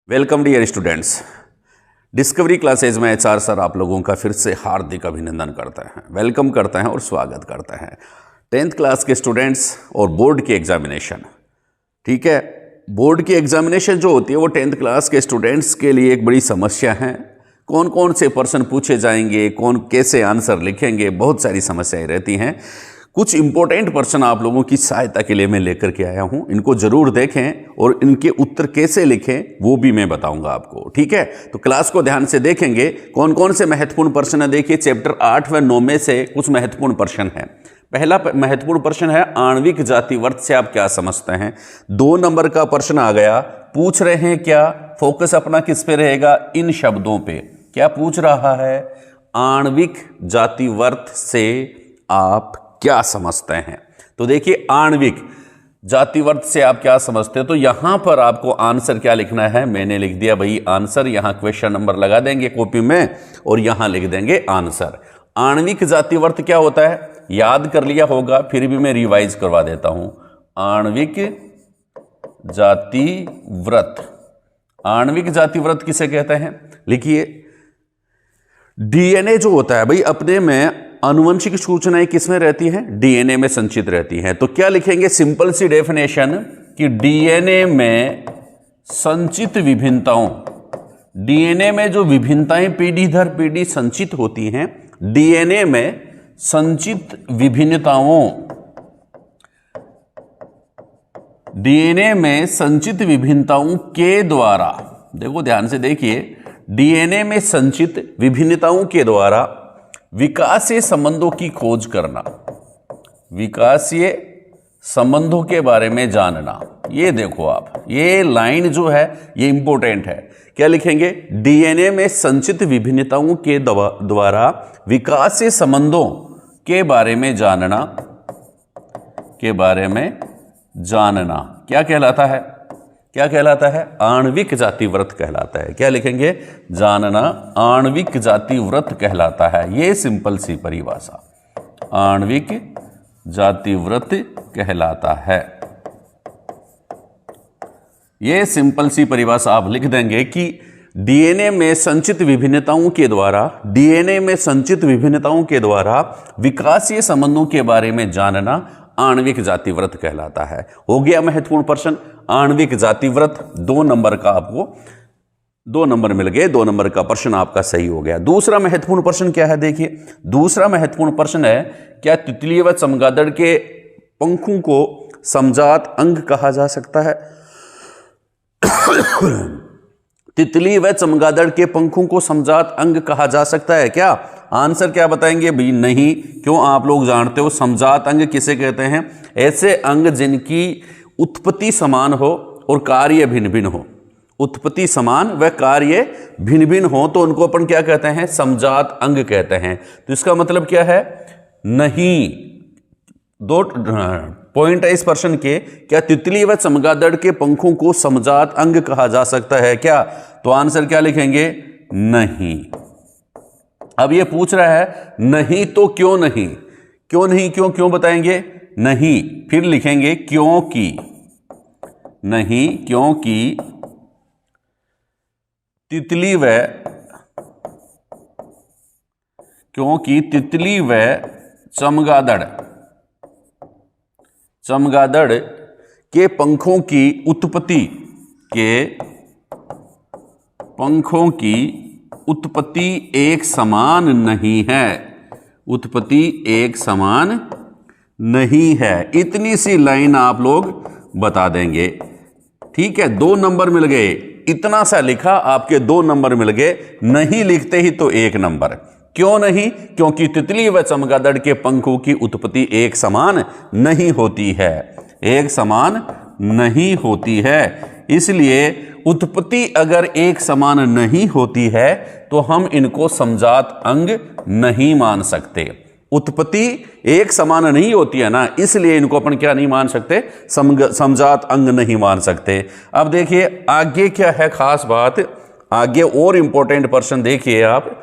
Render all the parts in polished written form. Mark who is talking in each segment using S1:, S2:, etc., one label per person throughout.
S1: Welcome dear students. Discovery Classes में HR sir आप लोगों का फिर से हार्दिक अभिनंदन करते हैं, वेलकम करते हैं और स्वागत करते हैं। 10th क्लास के स्टूडेंट्स और बोर्ड की एग्जामिनेशन, ठीक है, बोर्ड की एग्जामिनेशन जो होती है वो 10th क्लास के स्टूडेंट्स के लिए एक बड़ी समस्या है। कौन कौन से प्रश्न पूछे जाएंगे, कौन कैसे आंसर लिखेंगे, बहुत सारी समस्याएं रहती हैं। कुछ इंपॉर्टेंट प्रश्न आप लोगों की सहायता के लिए मैं लेकर के आया हूं, इनको जरूर देखें और इनके उत्तर कैसे लिखें वो भी मैं बताऊंगा आपको, ठीक है। तो क्लास को ध्यान से देखेंगे। कौन कौन से महत्वपूर्ण प्रश्न है, देखिए चैप्टर 8 व 9 में से कुछ महत्वपूर्ण प्रश्न है। पहला महत्वपूर्ण प्रश्न है आणविक जातिवर्त से आप क्या समझते हैं। 2 नंबर का प्रश्न आ गया, पूछ रहे हैं क्या, फोकस अपना किस पे रहेगा, इन शब्दों पे। क्या पूछ रहा है, आणविक जातिवर्त से आप क्या समझते हैं। तो देखिए आणविक जातिवर्त से आप क्या समझते हैं, तो यहां पर आपको आंसर क्या लिखना है, मैंने लिख दिया भाई आंसर। यहां क्वेश्चन नंबर लगा देंगे कॉपी में और यहां लिख देंगे आंसर। आणविक जातिवर्त क्या होता है याद कर लिया होगा, फिर भी मैं रिवाइज करवा देता हूं। आणविक जातिव्रत, आणविक जातिव्रत किसे कहते हैं, लिखिए डीएनए जो होता है भाई, अपने में आनुवंशिक सूचनाएं किसमें रहती हैं, डीएनए में संचित रहती हैं। तो क्या लिखेंगे, सिंपल सी डेफिनेशन कि डीएनए में संचित विभिन्नताओं, डीएनए में जो विभिन्नताएं पीढ़ी दर पीढ़ी संचित होती हैं, डीएनए में संचित विभिन्नताओं, डीएनए में संचित विभिन्नताओं के द्वारा, देखो ध्यान से देखिए, डीएनए में संचित विभिन्नताओं के द्वारा विकासीय संबंधों की खोज करना, विकासीय संबंधों के बारे में जानना। ये देखो आप, ये लाइन जो है ये इंपॉर्टेंट है। क्या लिखेंगे, डीएनए में संचित विभिन्नताओं के द्वारा विकासीय संबंधों के बारे में जानना, के बारे में जानना क्या कहलाता है, क्या कहलाता है, आणविक जातिव्रत कहलाता है। क्या लिखेंगे, जानना आणविक जातिव्रत कहलाता है। ये सिंपल सी परिभाषा, आणविक जातिव्रत कहलाता है। ये सिंपल सी परिभाषा आप लिख देंगे कि डीएनए में संचित विभिन्नताओं के द्वारा, डीएनए में संचित विभिन्नताओं के द्वारा विकासीय संबंधों के बारे में जानना आणविक जातिव्रत कहलाता है। हो गया महत्वपूर्ण प्रश्न आणविक जातिव्रत। 2 नंबर का आपको 2 नंबर मिल गए, 2 नंबर का प्रश्न आपका सही हो गया। दूसरा महत्वपूर्ण प्रश्न क्या है, देखिए दूसरा महत्वपूर्ण प्रश्न है, क्या तितली व चमगादड़ के पंखों को समजात अंग कहा जा सकता है। तितली व चमगादड़ के पंखों को समजात अंग कहा जा सकता है क्या, आंसर क्या बताएंगे भाई, नहीं। क्यों, आप लोग जानते हो समजात अंग किसे कहते हैं, ऐसे अंग जिनकी उत्पत्ति समान हो और कार्य भिन्न भिन्न हो, उत्पत्ति समान व कार्य भिन्न भिन्न हो तो उनको अपन क्या कहते हैं, समजात अंग कहते हैं। तो इसका मतलब क्या है, नहीं। 2 पॉइंट है इस प्रश्न के, क्या तितली व चमगादड़ के पंखों को समजात अंग कहा जा सकता है क्या, तो आंसर क्या लिखेंगे, नहीं। अब ये पूछ रहा है नहीं तो क्यों नहीं, क्यों नहीं, क्यों क्यों बताएंगे, नहीं, फिर लिखेंगे क्योंकि, नहीं क्योंकि तितली व, क्योंकि तितली व चमगादड़, चमगादड़ के पंखों की उत्पत्ति, के पंखों की उत्पत्ति एक समान नहीं है, उत्पत्ति एक समान नहीं है। इतनी सी लाइन आप लोग बता देंगे, ठीक है। 2 नंबर मिल गए, इतना सा लिखा आपके 2 नंबर मिल गए, नहीं लिखते ही तो 1 नंबर। क्यों नहीं, क्योंकि तितली व चमगादड़ के पंखों की उत्पत्ति एक समान नहीं होती है, एक समान नहीं होती है। इसलिए उत्पत्ति अगर एक समान नहीं होती है तो हम इनको समजात अंग नहीं मान सकते। उत्पत्ति एक समान नहीं होती है ना, इसलिए इनको अपन क्या नहीं मान सकते, समजात अंग नहीं मान सकते। अब देखिए आगे क्या है खास बात, आगे और इंपॉर्टेंट प्रश्न देखिए आप।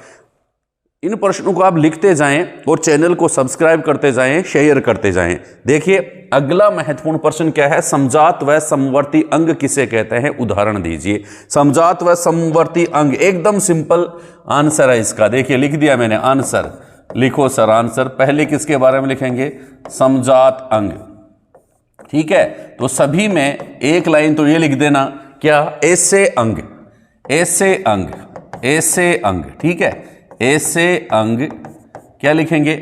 S1: इन प्रश्नों को आप लिखते जाएं और चैनल को सब्सक्राइब करते जाएं, शेयर करते जाएं। देखिए अगला महत्वपूर्ण प्रश्न क्या है, समजात व समवर्ती अंग किसे कहते हैं, उदाहरण दीजिए। समजात व समवर्ती अंग, एकदम सिंपल आंसर है इसका। देखिए लिख दिया मैंने आंसर, लिखो सर आंसर। पहले किसके बारे में लिखेंगे, समजात अंग। ठीक है, तो सभी में एक लाइन तो ये लिख देना, क्या, ऐसे अंग, ऐसे अंग, ऐसे अंग। ठीक है, ऐसे अंग क्या लिखेंगे,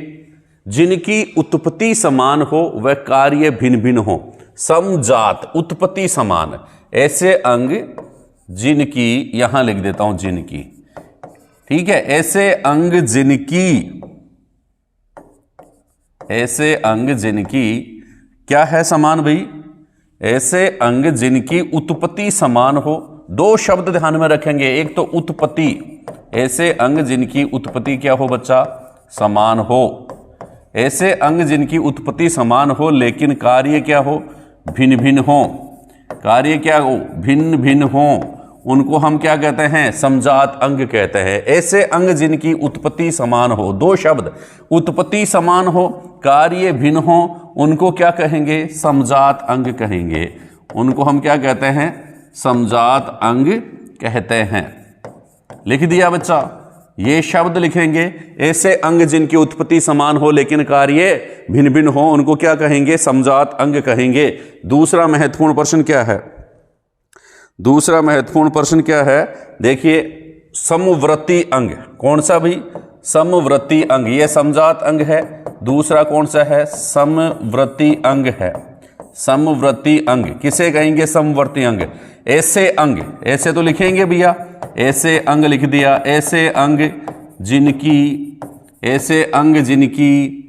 S1: जिनकी उत्पत्ति समान हो व कार्य भिन्न भिन्न हो। समजात, उत्पत्ति समान, ऐसे अंग जिनकी, यहां लिख देता हूं जिनकी। ठीक है, ऐसे अंग जिनकी, ऐसे अंग जिनकी क्या है, समान भाई, ऐसे अंग जिनकी उत्पत्ति समान हो। दो शब्द ध्यान में रखेंगे, एक तो उत्पत्ति, ऐसे अंग जिनकी उत्पत्ति क्या हो बच्चा, समान हो। ऐसे अंग जिनकी उत्पत्ति समान हो लेकिन कार्य क्या हो, भिन्न भिन्न हो। कार्य क्या हो, भिन्न भिन्न हो, उनको हम क्या कहते हैं, समजात अंग कहते हैं। ऐसे अंग जिनकी उत्पत्ति समान हो, दो शब्द, उत्पत्ति समान हो, कार्य भिन्न हो, उनको क्या कहेंगे, समजात अंग कहेंगे। उनको हम क्या कहते हैं, समजात अंग कहते हैं। लिख दिया बच्चा, ये शब्द लिखेंगे, ऐसे अंग जिनकी उत्पत्ति समान हो लेकिन कार्य भिन्न भिन्न हो, उनको क्या कहेंगे, समजात अंग कहेंगे। दूसरा महत्वपूर्ण प्रश्न क्या है, दूसरा महत्वपूर्ण प्रश्न क्या है, देखिए समवर्ती अंग, कौन सा भाई, समवर्ती अंग, ये समजात अंग है। दूसरा कौन सा है, समवर्ती अंग है। समवर्ती अंग किसे कहेंगे, समवर्ती अंग। ऐसे अंग, ऐसे तो लिखेंगे भैया, ऐसे अंग लिख दिया, ऐसे अंग जिनकी, ऐसे अंग जिनकी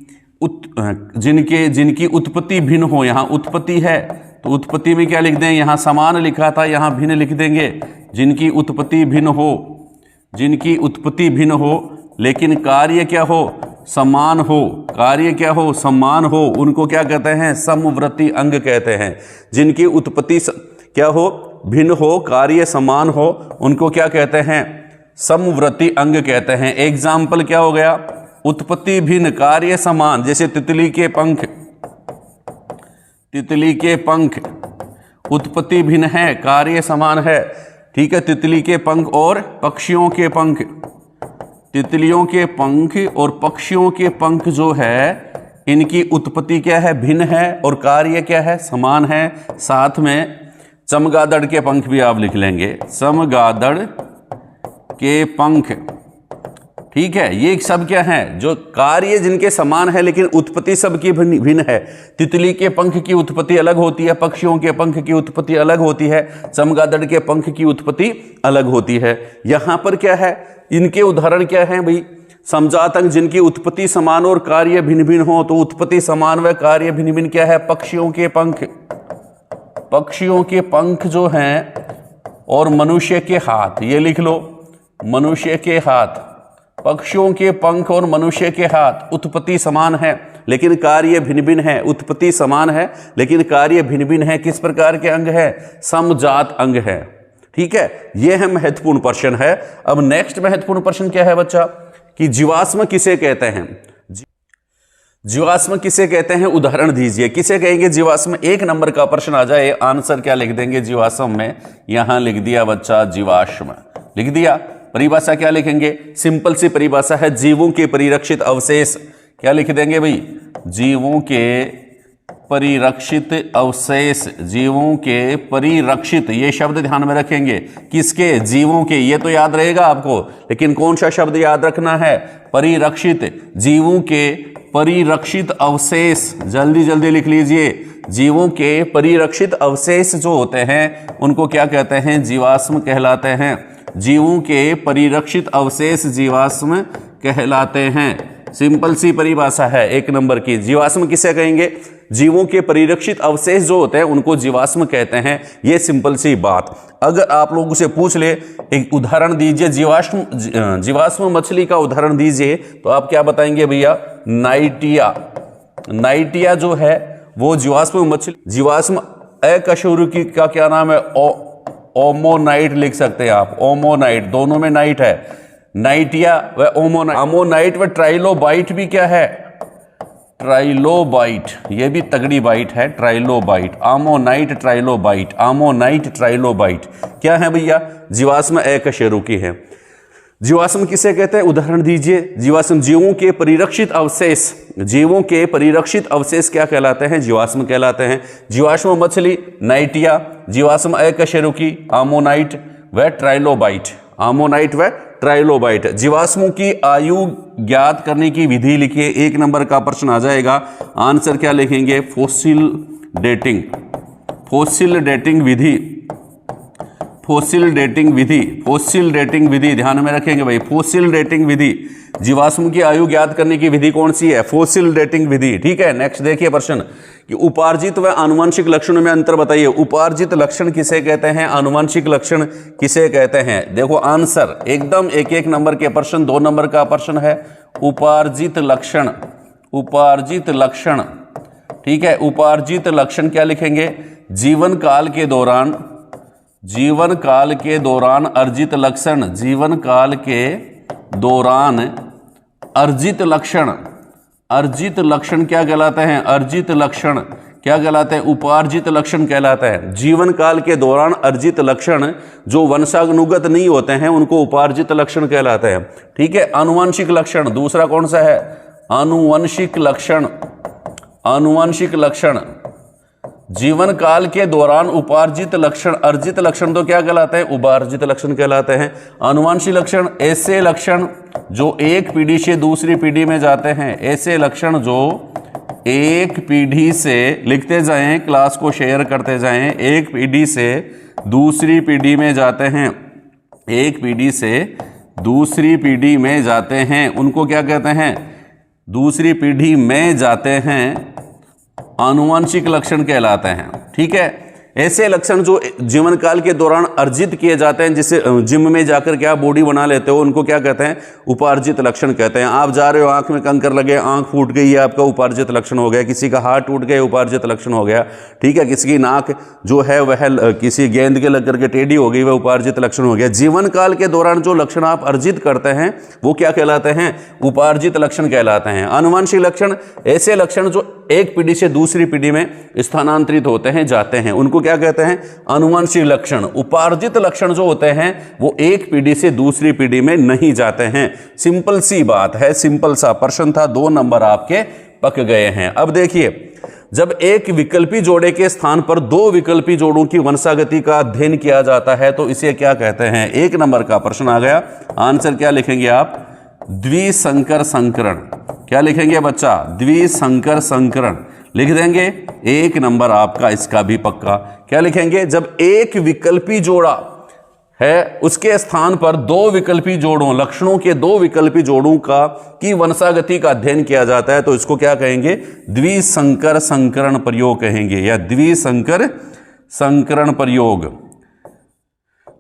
S1: जिनकी उत्पत्ति भिन्न हो। यहां उत्पत्ति है तो उत्पत्ति में क्या लिख दें, यहां समान लिखा था, यहां भिन्न लिख देंगे। जिनकी उत्पत्ति भिन्न हो, जिनकी उत्पत्ति भिन्न हो लेकिन कार्य क्या हो, समान हो। कार्य क्या हो, समान हो, उनको क्या कहते हैं, समवर्ती अंग कहते हैं। जिनकी उत्पत्ति क्या हो, भिन्न हो, कार्य समान हो, उनको क्या कहते हैं, समवर्ती अंग कहते हैं। एग्जाम्पल क्या हो गया, उत्पत्ति भिन्न कार्य समान, जैसे तितली के पंख, तितली के पंख उत्पत्ति भिन्न है, कार्य समान है। ठीक है, तितली के पंख और पक्षियों के पंख, तितलियों के पंख और पक्षियों के पंख जो है, इनकी उत्पत्ति क्या है, भिन्न है, और कार्य क्या है, समान है। साथ में चमगादड़ के पंख भी आप लिख लेंगे, चमगादड़ के पंख। ठीक है, ये सब क्या है, जो कार्य जिनके समान है लेकिन उत्पत्ति सबकी भिन्न है। तितली के पंख की उत्पत्ति अलग होती है, पक्षियों के पंख की उत्पत्ति अलग होती है, चमगादड़ के पंख की उत्पत्ति अलग होती है। यहां पर क्या है, इनके उदाहरण क्या है भाई, समजात अंग जिनकी उत्पत्ति समान और कार्य भिन्न भिन्न हो। तो उत्पत्ति समान व कार्य भिन्न भिन्न क्या है, पक्षियों के पंख, पक्षियों के पंख जो हैं, और मनुष्य के हाथ, ये लिख लो, मनुष्य के हाथ। पक्षियों के पंख और मनुष्य के हाथ उत्पत्ति समान है लेकिन कार्य भिन्न भिन्न है। उत्पत्ति समान है लेकिन कार्य भिन्न भिन्न है, किस प्रकार के अंग है, समजात अंग है। ठीक है, यह है महत्वपूर्ण प्रश्न है। अब नेक्स्ट महत्वपूर्ण प्रश्न क्या है बच्चा, कि जीवाश्म किसे कहते हैं, जीवाश्म किसे कहते हैं, उदाहरण दीजिए। किसे कहेंगे जीवाश्म, एक नंबर का प्रश्न आ जाए, आंसर क्या लिख देंगे जीवाश्म में, यहां लिख दिया बच्चा जीवाश्म, लिख दिया। परिभाषा क्या लिखेंगे, सिंपल सी परिभाषा है, जीवों के परिरक्षित अवशेष। क्या लिख देंगे भाई, जीवों के परिरक्षित अवशेष, जीवों के परिरक्षित, ये शब्द ध्यान में रखेंगे, किसके, जीवों के। ये तो याद रहेगा आपको, लेकिन कौन सा शब्द याद रखना है, परिरक्षित, जीवों के परिरक्षित अवशेष। जल्दी जल्दी लिख लीजिए, जीवों के परिरक्षित अवशेष जो होते हैं उनको क्या कहते हैं, जीवाश्म कहलाते हैं। जीवों के परिरक्षित अवशेष जीवाश्म कहलाते हैं। सिंपल सी परिभाषा है एक नंबर की। जीवाश्म किसे कहेंगे, जीवों के परिरक्षित अवशेष जो होते हैं उनको जीवाश्म कहते हैं। ये सिंपल सी बात। अगर आप लोगों से पूछ ले एक उदाहरण दीजिए, जीवाश्म मछली का उदाहरण दीजिए, तो आप क्या बताएंगे भैया, नाइटिया। नाइटिया जो है वो जीवाश्म मछली, जीवाश्म अकशेरुकी का क्या नाम है, ओमोनाइट लिख सकते हैं आप, ओमोनाइट, दोनों में नाइट है। नाइटिया व ओमोनाइट। अमोनाइट व ट्राइलोबाइट भी क्या है? ट्राइलोबाइट, ये भी तगड़ी बाइट है, ट्राइलोबाइट। आमोनाइट ट्राइलोबाइट, आमोनाइट ट्राइलोबाइट क्या है भैया? जीवाश्म अकशेरुकी है। जीवाश्म किसे कहते हैं? उदाहरण दीजिए। जीवाश्म जीवों के परिरक्षित अवशेष, जीवों के परिरक्षित अवशेष क्या कहलाते हैं? जीवाश्म कहलाते हैं। जीवाश्म मछली नाइटिया, जीवाश्म अकशेरुकी आमोनाइट व ट्राइलोबाइट, आमोनाइट व ट्राइलोबाइट। जीवाश्मों की आयु ज्ञात करने की विधि लिखिए, 1 नंबर का प्रश्न आ जाएगा। आंसर क्या लिखेंगे? फॉसिल डेटिंग, फॉसिल डेटिंग विधि, फॉसिल डेटिंग विधि, फॉसिल डेटिंग विधि ध्यान में रखेंगे भाई। फॉसिल डेटिंग विधि, जीवाश्म की आयु ज्ञात करने की विधि कौन सी है? फॉसिल डेटिंग विधि। ठीक है, नेक्स्ट देखिए प्रश्न कि उपार्जित व आनुवंशिक लक्षणों में अंतर बताइए। उपार्जित लक्षण किसे कहते हैं? आनुवंशिक लक्षण किसे कहते हैं? देखो आंसर एकदम 1-1 नंबर के प्रश्न, 2 नंबर का प्रश्न है। उपार्जित लक्षण, उपार्जित लक्षण, ठीक है। उपार्जित लक्षण क्या लिखेंगे? जीवन काल के दौरान, जीवन काल के दौरान अर्जित लक्षण, जीवन काल के दौरान अर्जित लक्षण, अर्जित लक्षण क्या कहलाते हैं? अर्जित लक्षण क्या कहलाते हैं? उपार्जित लक्षण कहलाता है। जीवन काल के दौरान अर्जित लक्षण जो वंशानुगत नहीं होते हैं उनको उपार्जित लक्षण कहलाते हैं। ठीक है। आनुवंशिक लक्षण दूसरा कौन सा है? आनुवंशिक लक्षण, आनुवंशिक लक्षण जीवन काल के दौरान उपार्जित लक्षण, अर्जित लक्षण तो क्या कहलाते हैं? उपार्जित लक्षण कहलाते हैं। आनुवंशिक लक्षण ऐसे लक्षण जो एक पीढ़ी से दूसरी पीढ़ी में जाते हैं, ऐसे लक्षण जो एक पीढ़ी से, लिखते जाएं, क्लास को शेयर करते जाएं, एक पीढ़ी से दूसरी पीढ़ी में जाते हैं, एक पीढ़ी से दूसरी पीढ़ी में जाते हैं, उनको क्या कहते हैं? दूसरी पीढ़ी में जाते हैं, आनुवंशिक लक्षण कहलाते हैं। ठीक है। ऐसे लक्षण जो जीवन काल के दौरान अर्जित किए जाते हैं, जिसे जिम में जाकर के आप बॉडी बना लेते हो, उनको क्या कहते हैं? उपार्जित लक्षण कहते हैं। आप जा रहे हो, आंख में कंकर लगे, आंख फूट गई, ये आपका उपार्जित लक्षण हो गया। किसी का हाथ टूट गया, उपार्जित लक्षण हो गया। ठीक है। किसी की नाक जो है वह किसी गेंद के लग करके टेढ़ी हो गई, वह उपार्जित लक्षण हो गया। जीवन काल के दौरान जो लक्षण आप अर्जित करते हैं वो क्या कहलाते हैं? उपार्जित लक्षण कहलाते हैं। आनुवंशिक लक्षण ऐसे लक्षण जो एक पीढ़ी से दूसरी पीढ़ी में स्थानांतरित होते हैं, जाते हैं, उनको क्या कहते हैं? आनुवंशिक लक्षण। उपार्जित लक्षण जो होते हैं वो एक पीढ़ी से दूसरी पीढ़ी में नहीं जाते हैं। सिंपल सी बात है, सिंपल सा प्रश्न था, 2 नंबर आपके पक गए हैं। अब देखिए, जब एक विकल्पी जोड़े के स्थान पर 2 विकल्पी जोड़ों की वंशागति का अध्ययन किया जाता है तो इसे क्या कहते हैं? 1 नंबर का प्रश्न आ गया। आंसर क्या लिखेंगे आप? द्विसंकर संकरण। क्या लिखेंगे बच्चा? द्विसंकर संकरण लिख देंगे। 1 नंबर आपका इसका भी पक्का। क्या लिखेंगे? जब एक विकल्पी जोड़ा है उसके स्थान पर 2 विकल्पी जोड़ों, लक्षणों के 2 विकल्पी जोड़ों की वंशागति का अध्ययन किया जाता है तो इसको क्या कहेंगे? द्विसंकर संकरण प्रयोग कहेंगे, या द्विसंकर संकरण प्रयोग,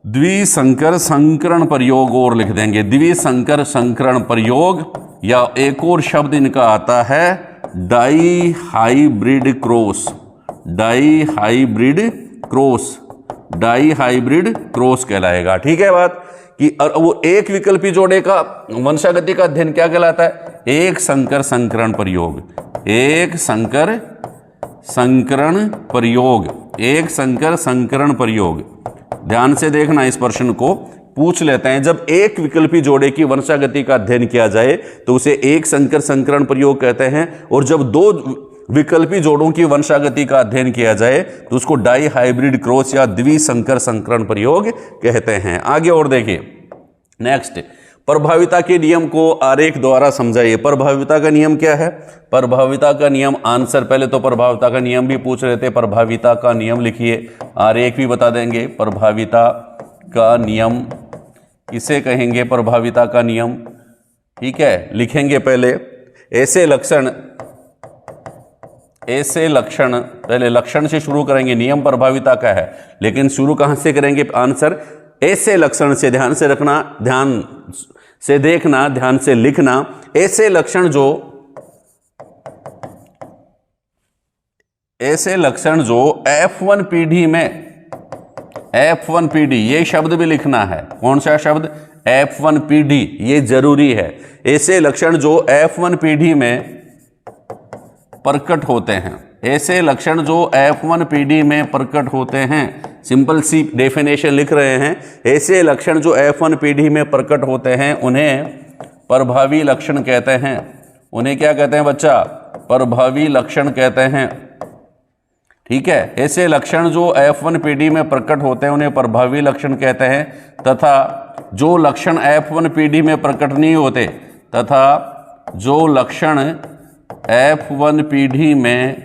S1: द्विसंकर संकरण प्रयोग और लिख देंगे, द्विसंकर संकरण प्रयोग। या एक और शब्द इनका आता है dihybrid cross, dihybrid cross, dihybrid cross कहलाएगा। ठीक है बात कि वो एक विकल्पी जोड़े का वंशागति का अध्ययन क्या कहलाता है? एक संकर संकरण प्रयोग, एक संकर संकरण प्रयोग, एक संकर संकरण प्रयोग। ध्यान से देखना, इस प्रश्न को पूछ लेते हैं। जब एक विकल्पी जोड़े की वंशागति का अध्ययन किया जाए तो उसे एक संकर संकरण प्रयोग कहते हैं, और जब 2 विकल्पी जोड़ों की वंशागति का अध्ययन किया जाए तो उसको डाई हाइब्रिड क्रॉस या द्विसंकर संकरण प्रयोग कहते हैं। आगे और देखिए, नेक्स्ट, प्रभाविता के नियम को आरेख द्वारा समझाइए। प्रभाविता का नियम क्या है? प्रभाविता का नियम, आंसर पहले तो प्रभाविता का नियम भी पूछ रहे थे, प्रभाविता का नियम लिखिए, आरेख भी बता देंगे। प्रभाविता का नियम किसे कहेंगे? प्रभाविता का नियम। ठीक है, लिखेंगे पहले ऐसे लक्षण, ऐसे लक्षण, पहले लक्षण से शुरू करेंगे, नियम प्रभाविता का है, लेकिन शुरू कहां से करेंगे? आंसर ऐसे लक्षण से। ध्यान से रखना, ध्यान से देखना, ध्यान से लिखना। ऐसे लक्षण जो, ऐसे लक्षण जो F1 पीढ़ी में, F1PD, ये शब्द भी लिखना है। कौन सा शब्द? F1PD, ये जरूरी है। ऐसे लक्षण जो F1PD में प्रकट होते हैं, ऐसे लक्षण जो F1PD में प्रकट होते हैं, सिंपल सी डेफिनेशन लिख रहे हैं। ऐसे लक्षण जो F1PD में प्रकट होते हैं उन्हें प्रभावी लक्षण कहते हैं। उन्हें क्या कहते हैं बच्चा? प्रभावी लक्षण कहते हैं। ठीक है, ऐसे लक्षण जो F1PD में प्रकट होते हैं उन्हें प्रभावी लक्षण कहते हैं, तथा जो लक्षण F1PD में प्रकट नहीं होते, तथा जो लक्षण F1PD में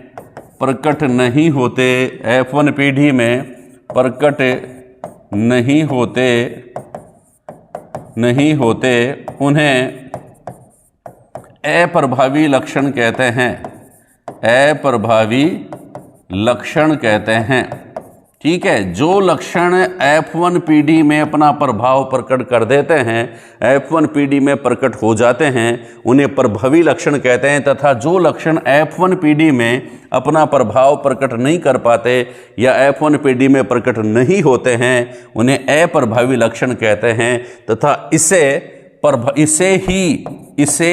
S1: प्रकट नहीं होते, F1PD में प्रकट नहीं होते उन्हें अप्रभावी लक्षण कहते हैं। अप्रभावी लक्षण कहते हैं। ठीक है, जो लक्षण F1PD में अपना प्रभाव प्रकट कर देते हैं, F1PD में प्रकट हो जाते हैं, उन्हें प्रभावी लक्षण कहते हैं, तथा जो लक्षण F1PD में अपना प्रभाव प्रकट नहीं कर पाते या F1PD में प्रकट नहीं होते हैं उन्हें अप्रभावी लक्षण कहते हैं, तथा इसे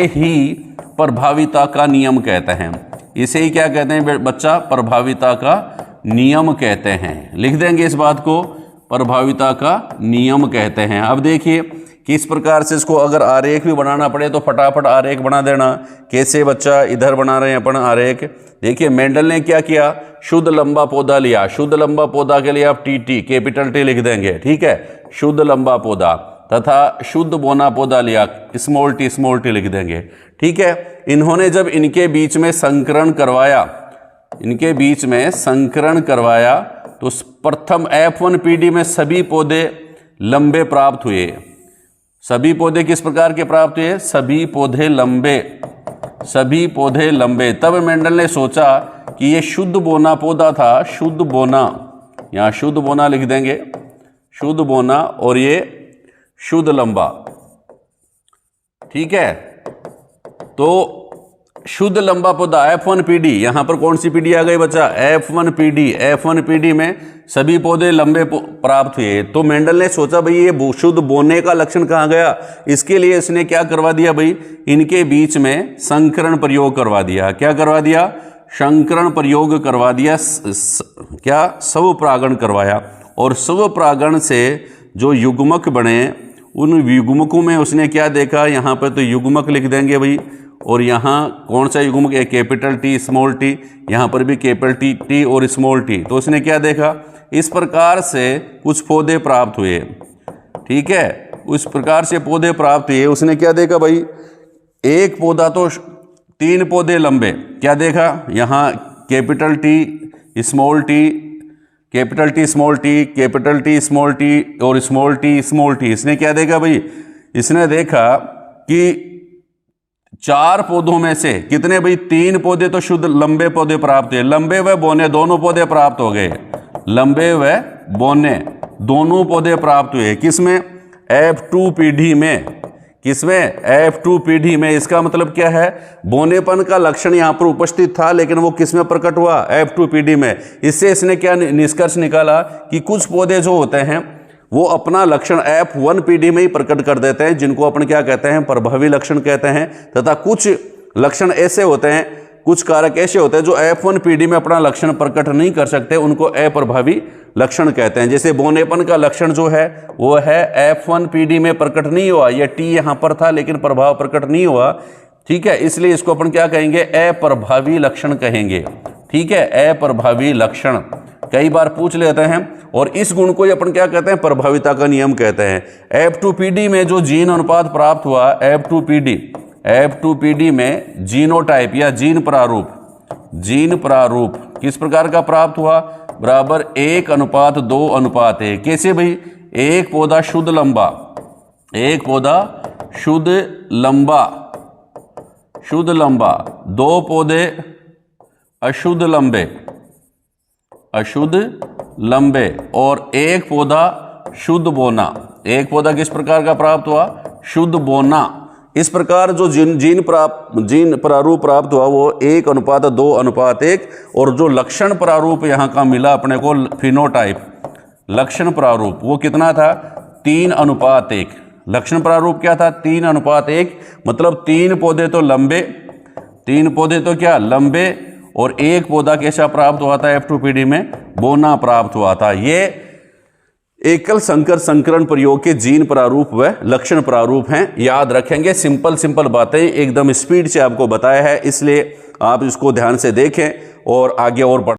S1: ही प्रभाविता का नियम कहते हैं। इसे ही क्या कहते हैं बच्चा? प्रभाविता का नियम कहते हैं। लिख देंगे इस बात को, प्रभाविता का नियम कहते हैं। अब देखिए किस प्रकार से इसको अगर आरेख भी बनाना पड़े तो फटाफट आरेख बना देना। कैसे बच्चा? इधर बना रहे हैं अपन आरेख। देखिए मेंडल ने क्या किया? शुद्ध लंबा पौधा लिया। शुद्ध लंबा पौधा के लिए आप TT कैपिटल T लिख देंगे। ठीक है, शुद्ध लंबा पौधा, तथा शुद्ध बोना पौधा लिया, स्मॉल t लिख देंगे। ठीक है, इन्होंने जब इनके बीच में संकरण करवाया, तो प्रथम F1PD में सभी पौधे लंबे प्राप्त हुए। सभी पौधे किस प्रकार के प्राप्त हुए? सभी पौधे लंबे। तब मेंडल ने सोचा कि ये शुद्ध बोना पौधा था, शुद्ध बोना, यहाँ शुद्ध बोना लिख देंगे, शुद्ध बोना, और ये शुद्ध लंबा। ठीक है, तो शुद्ध लंबा पौधा F1PD, यहां पर कौन सी पीडी आ गई बच्चा? F1PD में सभी पौधे लंबे प्राप्त हुए। तो मेंडल ने सोचा भाई ये शुद्ध बोने का लक्षण कहां गया? इसके लिए इसने क्या करवा दिया भाई? इनके बीच में संकरण प्रयोग करवा दिया। क्या करवा दिया? संकरण प्रयोग करवा दिया। क्या? स्वपरागण करवाया, और स्वपरागण से जो युग्मक बने उन युग्मकों में उसने क्या देखा? यहाँ पर तो युग्मक लिख देंगे भाई, और यहाँ कौन सा युग्मक है? कैपिटल T स्मॉल t, यहाँ पर भी कैपिटल T और स्मॉल t। तो उसने क्या देखा? इस प्रकार से कुछ पौधे प्राप्त हुए। ठीक है, उस प्रकार से पौधे प्राप्त हुए। उसने क्या देखा भाई? एक पौधा तो 3 पौधे लंबे। क्या देखा? यहाँ capital T small t, capital T small t, capital T small t और स्मॉल t। इसने क्या देखा भाई? इसने देखा कि 4 पौधों में से कितने भाई? 3 पौधे तो शुद्ध लंबे पौधे प्राप्त हुए। लंबे व बोने दोनों पौधे प्राप्त हो गए। लंबे व बोने दोनों पौधे प्राप्त हुए। किसमें? F2PD में। किसमें? F2PD में। इसका मतलब क्या है? बोनेपन का लक्षण यहाँ पर उपस्थित था, लेकिन वो किसमें प्रकट हुआ? F2PD में। इससे इसने क्या निष्कर्ष निकाला कि कुछ पौधे जो होते हैं वो अपना लक्षण F1PD में ही प्रकट कर देते हैं, जिनको अपन क्या कहते हैं? प्रभावी लक्षण कहते हैं। तथा कुछ लक्षण ऐसे होते हैं, कुछ कारक ऐसे होते हैं जो F1PD में अपना लक्षण प्रकट नहीं कर सकते, उनको अप्रभावी लक्षण कहते हैं। जैसे बोनेपन का लक्षण जो है वो है F1PD में प्रकट नहीं हुआ, यह T यहाँ पर था लेकिन प्रभाव प्रकट नहीं हुआ। ठीक है, इसलिए इसको अपन क्या कहेंगे? अप्रभावी लक्षण कहेंगे। ठीक है, अप्रभावी लक्षण कई बार पूछ लेते हैं, और इस गुण को अपन क्या कहते हैं? प्रभाविता का नियम कहते हैं। F2PD में जो जीन अनुपात प्राप्त हुआ, F2PD में जीनोटाइप या जीन प्रारूप किस प्रकार का प्राप्त हुआ? बराबर 1:2:1। कैसे भाई? एक पौधा शुद्ध लंबा, 2 पौधे अशुद्ध लंबे, और एक पौधा शुद्ध बोना। एक पौधा किस प्रकार का प्राप्त हुआ? शुद्ध बोना। इस प्रकार जो जीन प्रारूप प्राप्त हुआ वो 1:2:1, और जो लक्षण प्रारूप यहाँ का मिला अपने को, फिनोटाइप, लक्षण प्रारूप वो कितना था 3:1। लक्षण प्रारूप क्या था 3:1, मतलब 3 पौधे तो लंबे, 3 पौधे तो क्या लंबे, और 1 पौधा कैसा प्राप्त हुआ था F2PD में, बोना प्राप्त हुआ था। ये एकल संकर संकरण प्रयोग के जीन प्रारूप व लक्षण प्रारूप हैं। याद रखेंगे, सिंपल बातें एकदम स्पीड से आपको बताया है, इसलिए आप इसको ध्यान से देखें और आगे और बढ़